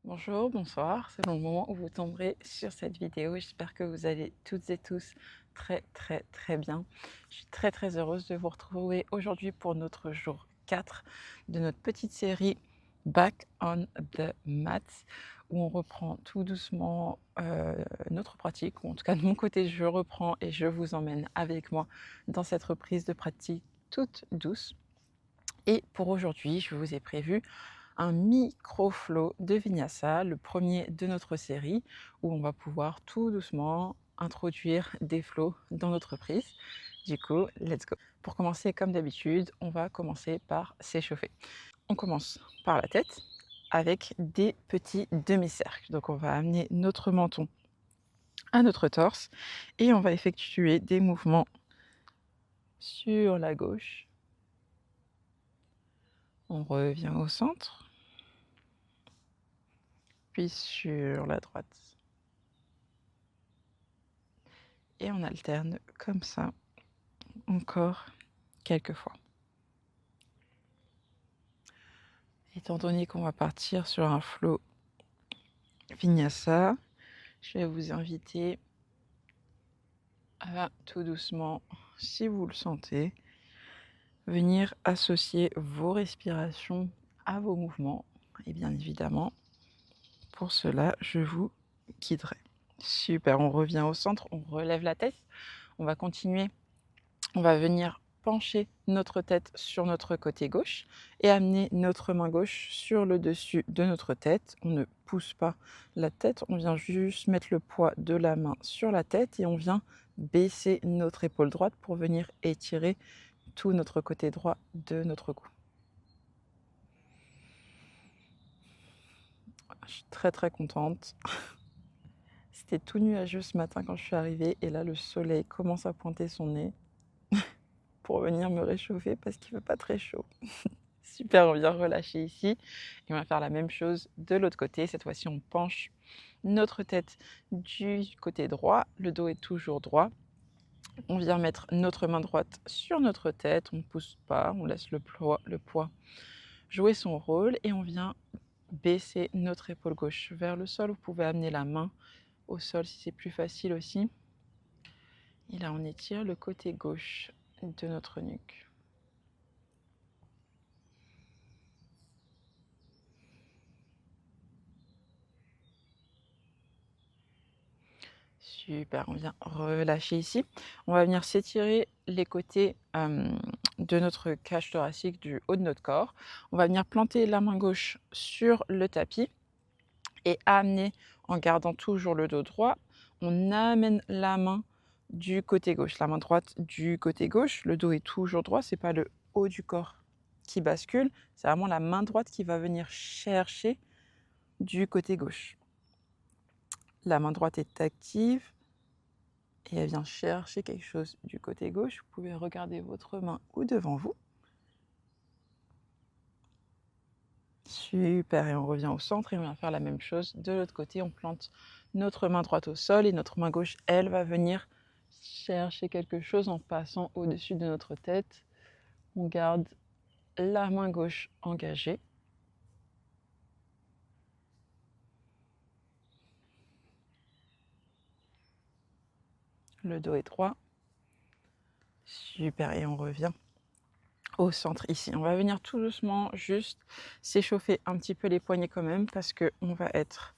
Bonjour, bonsoir, selon le moment où vous tomberez sur cette vidéo. J'espère que vous allez toutes et tous très bien. Je suis très heureuse de vous retrouver aujourd'hui pour notre jour 4 de notre petite série Back on the Mats, où on reprend tout doucement notre pratique, ou en tout cas de mon côté je reprends et je vous emmène avec moi dans cette reprise de pratique toute douce. Et pour aujourd'hui, je vous ai prévu un micro-flow de Vinyasa, le premier de notre série, où on va pouvoir tout doucement introduire des flows dans notre prise. Du coup, let's go. Pour commencer, comme d'habitude, on va commencer par s'échauffer. On commence par la tête avec des petits demi-cercles. Donc on va amener notre menton à notre torse et on va effectuer des mouvements sur la gauche. On revient au centre, puis sur la droite. Et on alterne comme ça encore quelques fois. Étant donné qu'on va partir sur un flow Vinyasa, je vais vous inviter à tout doucement, si vous le sentez, venir associer vos respirations à vos mouvements. Et bien évidemment, pour cela, je vous guiderai. Super, on revient au centre, on relève la tête. On va continuer, on va venir pencher notre tête sur notre côté gauche et amener notre main gauche sur le dessus de notre tête. On ne pousse pas la tête, on vient juste mettre le poids de la main sur la tête et on vient baisser notre épaule droite pour venir étirer tout notre côté droit de notre cou. Je suis très contente. C'était tout nuageux ce matin quand je suis arrivée et là le soleil commence à pointer son nez pour venir me réchauffer parce qu'il ne fait pas très chaud. Super, on vient relâcher ici et on va faire la même chose de l'autre côté. Cette fois-ci, on penche notre tête du côté droit, le dos est toujours droit. On vient mettre notre main droite sur notre tête, on ne pousse pas, on laisse le poids jouer son rôle et on vient baisser notre épaule gauche vers le sol. Vous pouvez amener la main au sol si c'est plus facile aussi. Et là, on étire le côté gauche de notre nuque. Super, on vient relâcher ici. On va venir s'étirer les côtés de notre cage thoracique du haut de notre corps. On va venir planter la main gauche sur le tapis et amener, en gardant toujours le dos droit, on amène la main du côté gauche, la main droite du côté gauche. Le dos est toujours droit, c'est pas le haut du corps qui bascule, c'est vraiment la main droite qui va venir chercher du côté gauche. La main droite est active et elle vient chercher quelque chose du côté gauche. Vous pouvez regarder votre main ou devant vous. Super, et on revient au centre et on vient faire la même chose de l'autre côté. On plante notre main droite au sol et notre main gauche, elle, va venir chercher quelque chose en passant au-dessus de notre tête. On garde la main gauche engagée. Le dos est droit. Super, et on revient au centre ici. On va venir tout doucement juste s'échauffer un petit peu les poignets quand même parce qu'on va être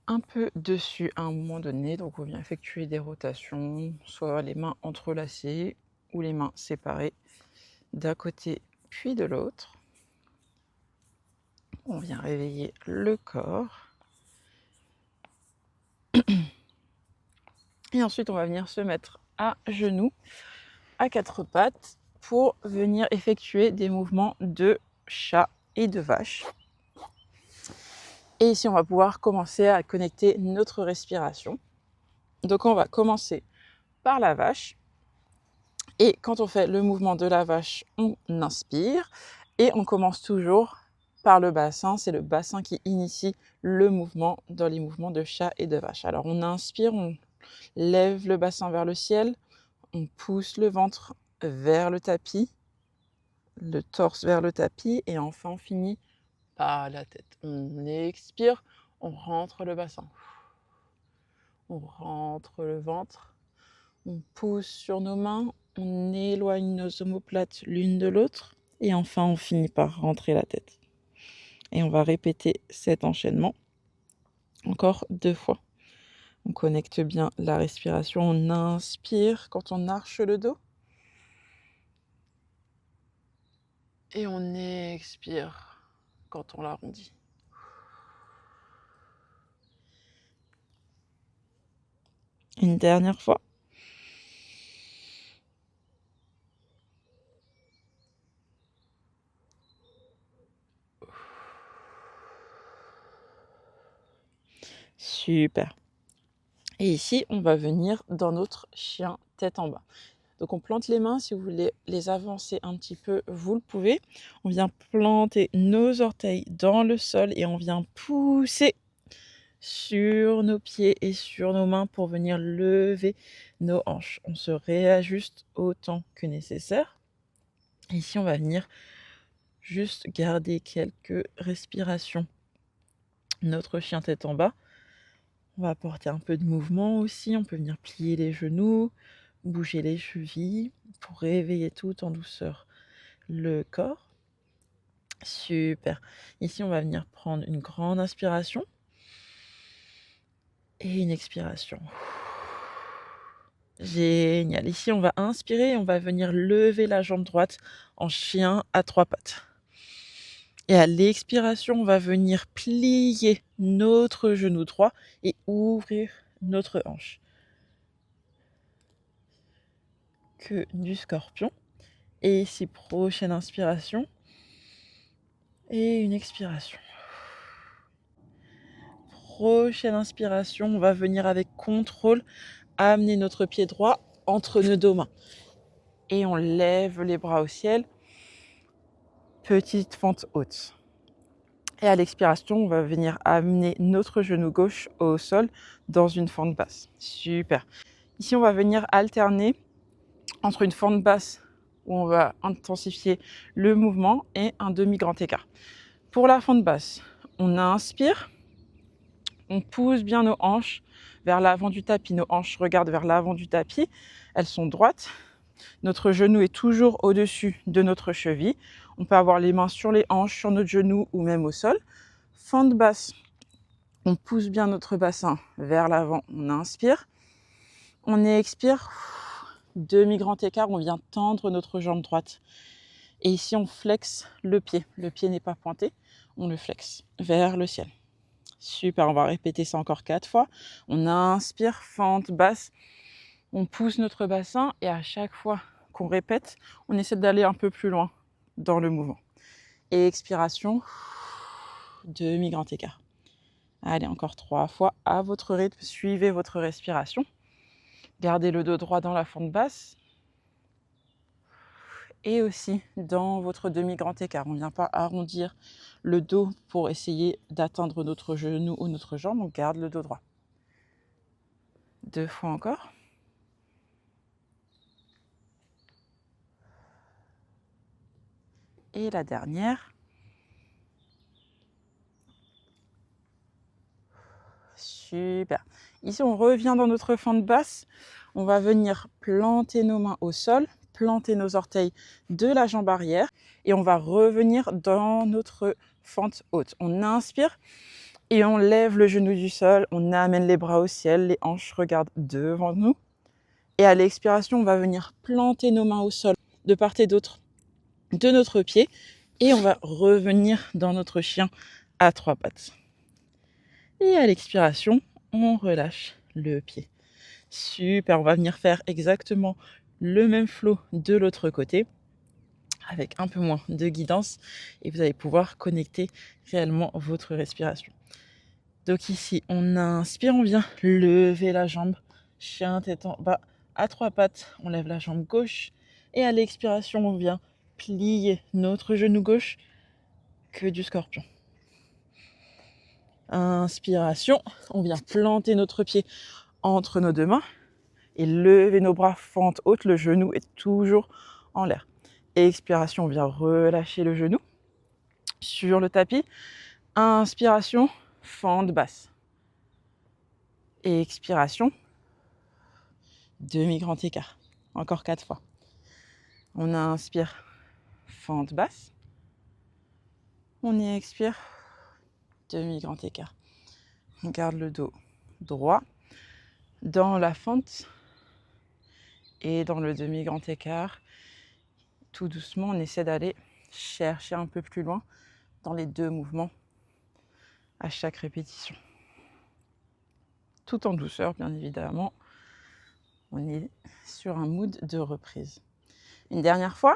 un peu dessus à un moment donné. Donc on vient effectuer des rotations, soit les mains entrelacées ou les mains séparées d'un côté puis de l'autre. On vient réveiller le corps. Et ensuite on va venir se mettre à genoux, à quatre pattes, pour venir effectuer des mouvements de chat et de vache. Et ici, on va pouvoir commencer à connecter notre respiration. Donc, on va commencer par la vache. Et quand on fait le mouvement de la vache, on inspire. Et on commence toujours par le bassin. C'est le bassin qui initie le mouvement dans les mouvements de chat et de vache. Alors, on inspire, on lève le bassin vers le ciel. On pousse le ventre vers le tapis, le torse vers le tapis. Et enfin, on finit par la tête. On expire, on rentre le bassin. On rentre le ventre. On pousse sur nos mains, on éloigne nos omoplates l'une de l'autre. Et enfin, on finit par rentrer la tête. Et on va répéter cet enchaînement encore 2 fois. On connecte bien la respiration. On inspire quand on arche le dos. Et on expire quand on l'arrondit. Une dernière fois. Super. Et ici, on va venir dans notre chien tête en bas. Donc on plante les mains, si vous voulez les avancer un petit peu, vous le pouvez. On vient planter nos orteils dans le sol et on vient pousser sur nos pieds et sur nos mains pour venir lever nos hanches. On se réajuste autant que nécessaire. Et ici, on va venir juste garder quelques respirations. Notre chien tête en bas. On va apporter un peu de mouvement aussi. On peut venir plier les genoux, bouger les chevilles pour réveiller tout en douceur le corps. Super. Ici, on va venir prendre une grande inspiration et une expiration. Génial. Ici, on va inspirer et on va venir lever la jambe droite en chien à 3 pattes. Et à l'expiration, on va venir plier notre genou droit et ouvrir notre hanche. Que du scorpion. Et ici, prochaine inspiration. Et une expiration. Prochaine inspiration, on va venir avec contrôle amener notre pied droit entre nos 2 mains. Et on lève les bras au ciel. Petite fente haute. Et à l'expiration, on va venir amener notre genou gauche au sol dans une fente basse. Super. Ici, on va venir alterner entre une fente basse où on va intensifier le mouvement et un demi-grand écart. Pour la fente basse, on inspire, on pousse bien nos hanches vers l'avant du tapis. Nos hanches regardent vers l'avant du tapis, elles sont droites. Notre genou est toujours au-dessus de notre cheville. On peut avoir les mains sur les hanches, sur notre genou ou même au sol. Fente basse, on pousse bien notre bassin vers l'avant, on inspire. On expire, demi-grand écart, on vient tendre notre jambe droite. Et ici, on flexe le pied. Le pied n'est pas pointé, on le flexe vers le ciel. Super, on va répéter ça encore 4 fois. On inspire, fente basse. On pousse notre bassin et à chaque fois qu'on répète, on essaie d'aller un peu plus loin dans le mouvement. Et expiration, demi-grand écart. Allez, encore 3 fois à votre rythme. Suivez votre respiration. Gardez le dos droit dans la fente basse. Et aussi dans votre demi-grand écart. On ne vient pas arrondir le dos pour essayer d'atteindre notre genou ou notre jambe. On garde le dos droit. 2 fois encore. Et la dernière. Super. Ici, on revient dans notre fente basse. On va venir planter nos mains au sol, planter nos orteils de la jambe arrière et on va revenir dans notre fente haute. On inspire et on lève le genou du sol, on amène les bras au ciel, les hanches regardent devant nous. Et à l'expiration, on va venir planter nos mains au sol de part et d'autre de notre pied et on va revenir dans notre chien à 3 pattes. Et à l'expiration, on relâche le pied. Super, on va venir faire exactement le même flow de l'autre côté avec un peu moins de guidance et vous allez pouvoir connecter réellement votre respiration. Donc ici, on inspire, on vient lever la jambe, chien tête en bas à 3 pattes, on lève la jambe gauche et à l'expiration, on vient plier notre genou gauche, que du scorpion. Inspiration, on vient planter notre pied entre nos 2 mains et lever nos bras fente haute, le genou est toujours en l'air. Expiration, on vient relâcher le genou. sur le tapis. Inspiration, fente basse. Et expiration, demi-grand écart. Encore 4 fois. On inspire, fente basse. On y expire, demi-grand écart. On garde le dos droit dans la fente et dans le demi-grand écart. Tout doucement, on essaie d'aller chercher un peu plus loin dans les 2 mouvements à chaque répétition. Tout en douceur, bien évidemment. On est sur un mood de reprise. Une dernière fois.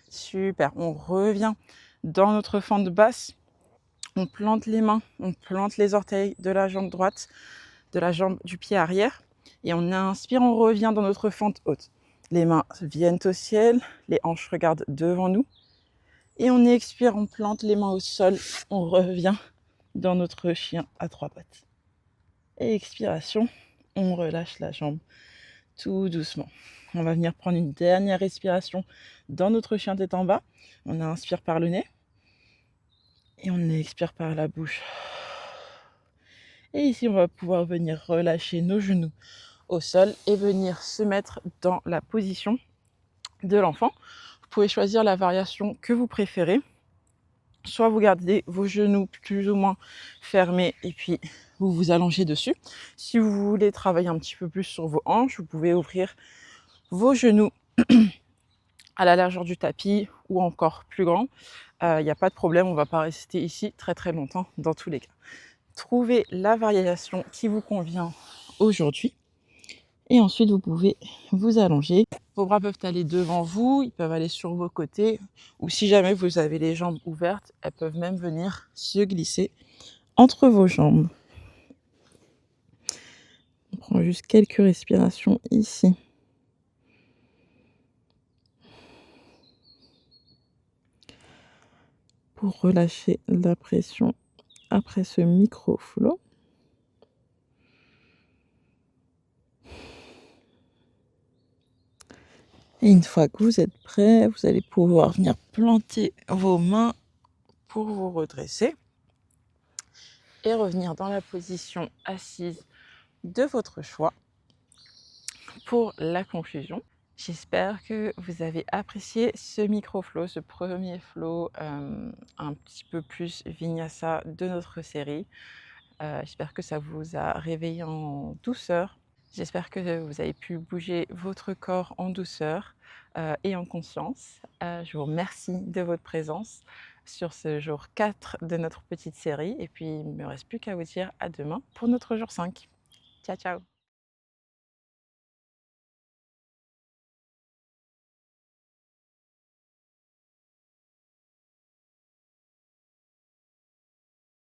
Super, on revient dans notre fente basse. On plante les mains, on plante les orteils de la jambe droite, de la jambe du pied arrière. Et on inspire, on revient dans notre fente haute. Les mains viennent au ciel, les hanches regardent devant nous. Et on expire, on plante les mains au sol, on revient dans notre chien à 3 pattes. Et expiration, on relâche la jambe tout doucement. On va venir prendre une dernière respiration dans notre chien tête en bas. On inspire par le nez et on expire par la bouche. Et ici, on va pouvoir venir relâcher nos genoux au sol et venir se mettre dans la position de l'enfant. Vous pouvez choisir la variation que vous préférez. Soit vous gardez vos genoux plus ou moins fermés et puis vous vous allongez dessus. Si vous voulez travailler un petit peu plus sur vos hanches, vous pouvez ouvrir vos genoux à la largeur du tapis ou encore plus grand. Il n'y a pas de problème, on ne va pas rester ici très très longtemps dans tous les cas. Trouvez la variation qui vous convient aujourd'hui. Et ensuite, vous pouvez vous allonger. Vos bras peuvent aller devant vous, ils peuvent aller sur vos côtés. Ou si jamais vous avez les jambes ouvertes, elles peuvent même venir se glisser entre vos jambes. On prend juste quelques respirations ici. Pour relâcher la pression après ce micro-flow. Et une fois que vous êtes prêt, vous allez pouvoir venir planter vos mains pour vous redresser et revenir dans la position assise de votre choix pour la conclusion. J'espère que vous avez apprécié ce micro-flow, ce premier flow un petit peu plus vinyasa de notre série. J'espère que ça vous a réveillé en douceur. J'espère que vous avez pu bouger votre corps en douceur et en conscience. Je vous remercie de votre présence sur ce jour 4 de notre petite série. Et puis, il ne me reste plus qu'à vous dire à demain pour notre jour 5. Ciao, ciao!